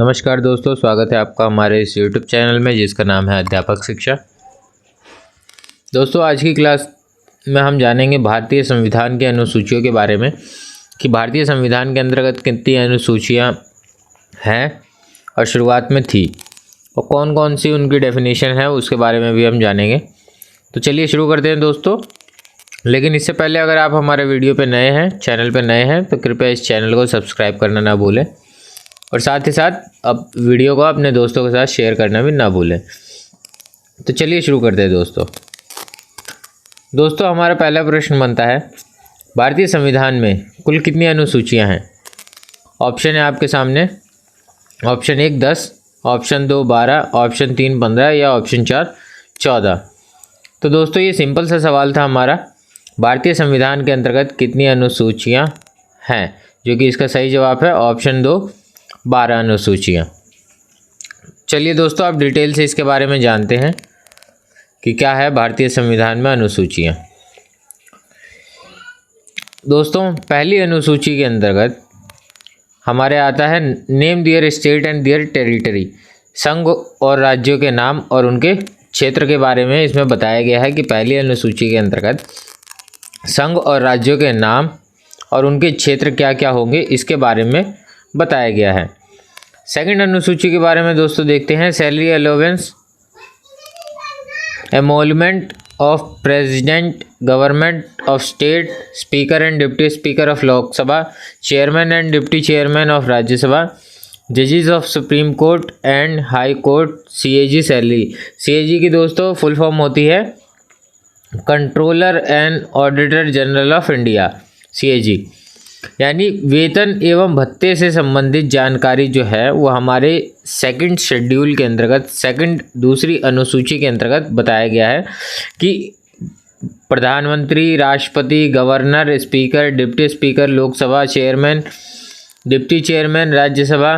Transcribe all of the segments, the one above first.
नमस्कार दोस्तों, स्वागत है आपका हमारे इस YouTube चैनल में जिसका नाम है अध्यापक शिक्षा। दोस्तों, आज की क्लास में हम जानेंगे भारतीय संविधान के अनुसूचियों के बारे में कि भारतीय संविधान के अंतर्गत कितनी अनुसूचियां हैं और शुरुआत में थी और कौन कौन सी उनकी डेफिनेशन है उसके बारे में भी हम जानेंगे। तो चलिए शुरू करते हैं दोस्तों। लेकिन इससे पहले अगर आप हमारे वीडियो पे नए हैं, चैनल पे नए हैं, तो कृपया इस चैनल को सब्सक्राइब करना ना भूलें और साथ ही साथ अब वीडियो को अपने दोस्तों के साथ शेयर करना भी ना भूलें। तो चलिए शुरू करते हैं दोस्तों, हमारा पहला प्रश्न बनता है, भारतीय संविधान में कुल कितनी अनुसूचियां हैं? ऑप्शन है आपके सामने। ऑप्शन 1 10, ऑप्शन 2 12, ऑप्शन 3 15 या ऑप्शन 4 14। तो दोस्तों, ये सिंपल सा सवाल था हमारा, भारतीय संविधान के अंतर्गत कितनी अनुसूचियां हैं, जो कि इसका सही जवाब है ऑप्शन 2 12 अनुसूचियां। चलिए दोस्तों, आप डिटेल से इसके बारे में जानते हैं कि क्या है भारतीय संविधान में अनुसूचियां। दोस्तों, पहली अनुसूची के अंतर्गत हमारे आता है name their state and their territory. संघ और राज्यों के नाम और उनके क्षेत्र के बारे में इसमें बताया गया है कि पहली अनुसूची के अंतर्गत संघ और राज्यों के नाम और उनके क्षेत्र क्या क्या होंगे इसके बारे में बताया गया है। सेकंड अनुसूची के बारे में दोस्तों देखते हैं, salary allowance, emolument of president, government of state, speaker and deputy speaker of Lok Sabha, chairman and deputy chairman of Rajya Sabha, जजेस of supreme court and high court, CAG salary. CAG की दोस्तों फुल फॉर्म होती है controller and auditor general of India, CAG. यानी वेतन एवं भत्ते से संबंधित जानकारी जो है वो हमारे सेकंड शेड्यूल के अंतर्गत, दूसरी अनुसूची के अंतर्गत बताया गया है कि प्रधानमंत्री, राष्ट्रपति, governor, speaker, deputy speaker Lok Sabha, chairman, deputy chairman Rajya Sabha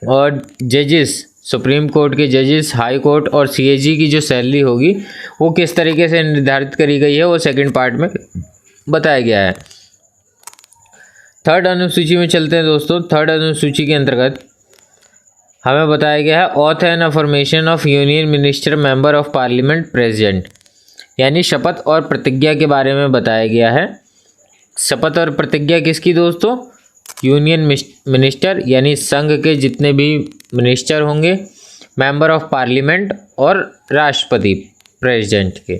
और जजेस, सुप्रीम कोर्ट के जजेस, हाई कोर्ट और सीएजी की जो सैलरी होगी वो किस तरीके से निर्धारित करी गई है वो सेकंड पार्ट में बताया गया है। थर्ड अनुसूची में चलते हैं दोस्तों। थर्ड अनुसूची के अंतर्गत हमें बताया गया है auth and affirmation of union minister, member of parliament, president. यानी शपथ और प्रतिज्ञा के बारे में बताया गया है। शपथ और प्रतिज्ञा किसकी दोस्तों? यूनियन मिनिस्टर यानी संघ के जितने भी मिनिस्टर होंगे, मेंबर ऑफ पार्लियामेंट और राष्ट्रपति, प्रेसिडेंट के।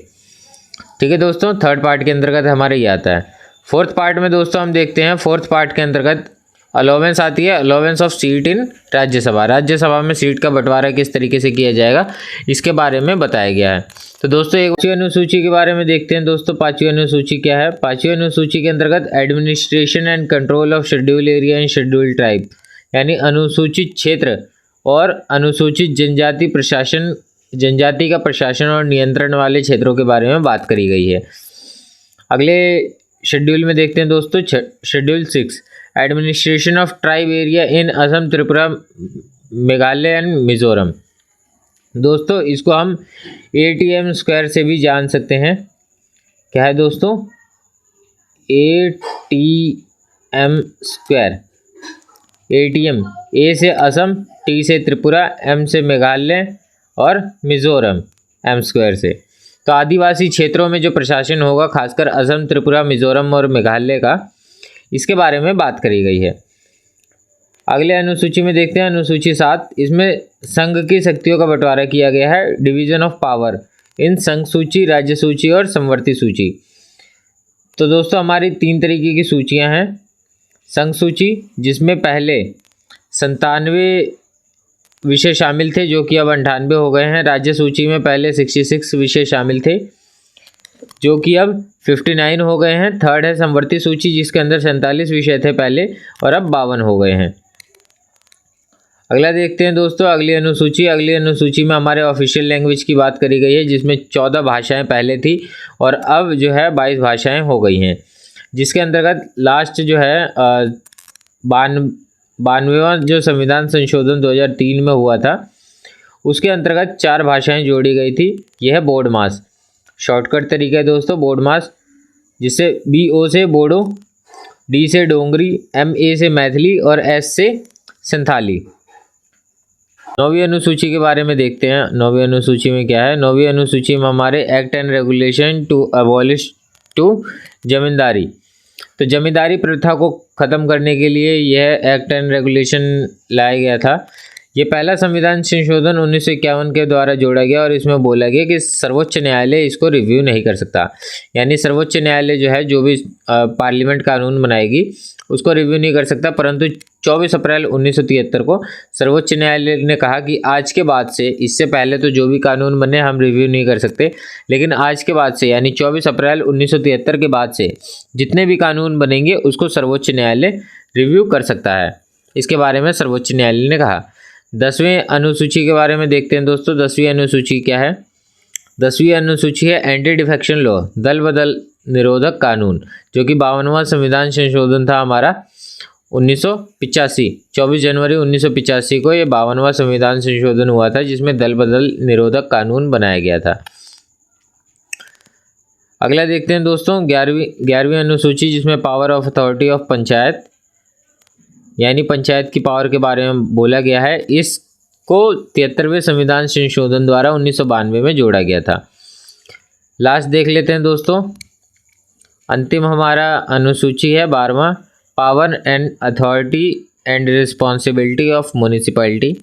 ठीक है दोस्तों, थर्ड पार्ट के अंतर्गत हमारे ये आता है। फोर्थ पार्ट में दोस्तों हम देखते हैं, फोर्थ पार्ट के अंतर्गत अलाउंस आती है, अलाउंस ऑफ सीट इन राज्यसभा। राज्यसभा में सीट का बंटवारा किस तरीके से किया जाएगा इसके बारे में बताया गया है। तो दोस्तों, एक पांचवी अनुसूची के बारे में देखते हैं दोस्तों। पांचवी अनुसूची क्या है? पांचवी अनुसूची के अंतर्गत administration and control of schedule area and schedule tribe, यानी अनुसूचित क्षेत्र और अनुसूचित जनजाति प्रशासन, जनजाति का प्रशासन और नियंत्रण वाले क्षेत्रों के बारे में बात करी गई है। अगले शेड्यूल में देखते हैं दोस्तों, schedule 6 administration of tribe area in Assam, Tripura, Meghalaya and Mizoram. दोस्तों, इसको हम ATM स्क्वायर से भी जान सकते हैं। क्या है दोस्तों? ATM square. ATM, A से असम, T से त्रिपुरा, M से मेघालय और मिजोरम, M स्क्वायर से। तो आदिवासी क्षेत्रों में जो प्रशासन होगा, खासकर असम, त्रिपुरा, मिजोरम और मेघालय का, इसके बारे में बात करी गई है। अगले अनुसूची में देखते हैं, अनुसूची 7। इसमें संघ की शक्तियों का बंटवारा किया गया है, डिवीजन ऑफ पावर इन संघ सूची, राज्य सूची और समवर्ती सूची। तो दोस्तों, हमारी 3 तरीके की सूचियां हैं। संघ सूची, जिसमें पहले 97 विषय शामिल थे जो कि अब 98 हो गए हैं। राज्य सूची में पहले 66 विषय शामिल थे जो कि अब 59 हो गए हैं। थर्ड है समवर्ती सूची, जिसके अंदर 47 विषय थे पहले और अब 52 हो गए हैं। अगला देखते हैं दोस्तों, अगली अनुसूची। अगली अनुसूची में हमारे ऑफिशियल लैंग्वेज की बात करी गई है, जिसमें 14 भाषाएं पहले थी और अब जो है 22 भाषाएं हो गई हैं। जिसके अंतर्गत लास्ट जो है 92वां जो संविधान संशोधन 2003 में हुआ था, उसके अंतर्गत 4 भाषाएं जोड़ी गई थी। यह है बोर्ड मास, शॉर्टकट तरीका है दोस्तों बोर्ड मास, जिससे BO से बोडो, D से डोंगरी, MA से मैथिली और S से संथाली। 9वीं अनुसूची के बारे में देखते हैं। 9वीं अनुसूची में क्या है? 9वीं अनुसूची में हमारे act and regulation to abolish to zamindari. तो जमींदारी प्रथा को ख़त्म करने के लिए यह एक्ट एंड रेगुलेशन लाया गया था। ये पहला संविधान संशोधन 1951 के द्वारा जोड़ा गया और इसमें बोला गया कि सर्वोच्च न्यायालय इसको रिव्यू नहीं कर सकता। यानी सर्वोच्च न्यायालय जो है, जो भी पार्लियामेंट कानून बनाएगी उसको रिव्यू नहीं कर सकता। परंतु 24 अप्रैल 1973 को सर्वोच्च न्यायालय ने कहा कि आज के बाद से, इससे पहले तो जो भी कानून बने हम रिव्यू नहीं कर सकते, लेकिन आज के बाद से यानी 24 अप्रैल 1973 के बाद से जितने भी कानून बनेंगे उसको सर्वोच्च न्यायालय रिव्यू कर सकता है। इसके बारे में सर्वोच्च न्यायालय ने कहा। 10वीं अनुसूची के बारे में देखते हैं दोस्तों। 10वीं अनुसूची क्या है? 10वीं अनुसूची है एंटी डिफेक्शन लॉ, दल बदल निरोधक कानून, जो कि 52वां संविधान संशोधन था हमारा 1985। 24 जनवरी 1985 को ये 52वां संविधान संशोधन हुआ था, जिसमें दल बदल निरोधक कानून बनाया गया था। अगला देखते हैं दोस्तों 11वीं अनुसूची, जिसमें power of authority of panchayat, यानी पंचायत की पावर के बारे में बोला गया है। इसको 73वें संविधान संशोधन द्वारा 1992 में जोड़ा गया था। लास्ट देख लेते हैं दोस्तों। अंतिम हमारा अनुसूची है 12वां, power and authority and responsibility of municipality.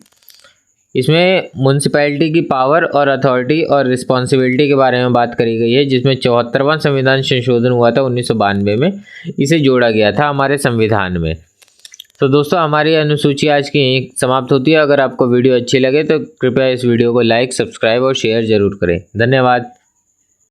इसमें म्यूनिसिपैलिटी की पावर और अथॉरिटी और रिस्पॉन्सिबिलिटी के बारे में बात करी गई है, जिसमें 74वां संविधान संशोधन हुआ था 1992 में। इसे जोड़ा गया था हमारे संविधान में। तो दोस्तों हमारी अनुसूची आज की यहीं समाप्त होती है। अगर आपको वीडियो अच्छी लगे तो कृपया इस वीडियो को लाइक, सब्सक्राइब और शेयर ज़रूर करें। धन्यवाद।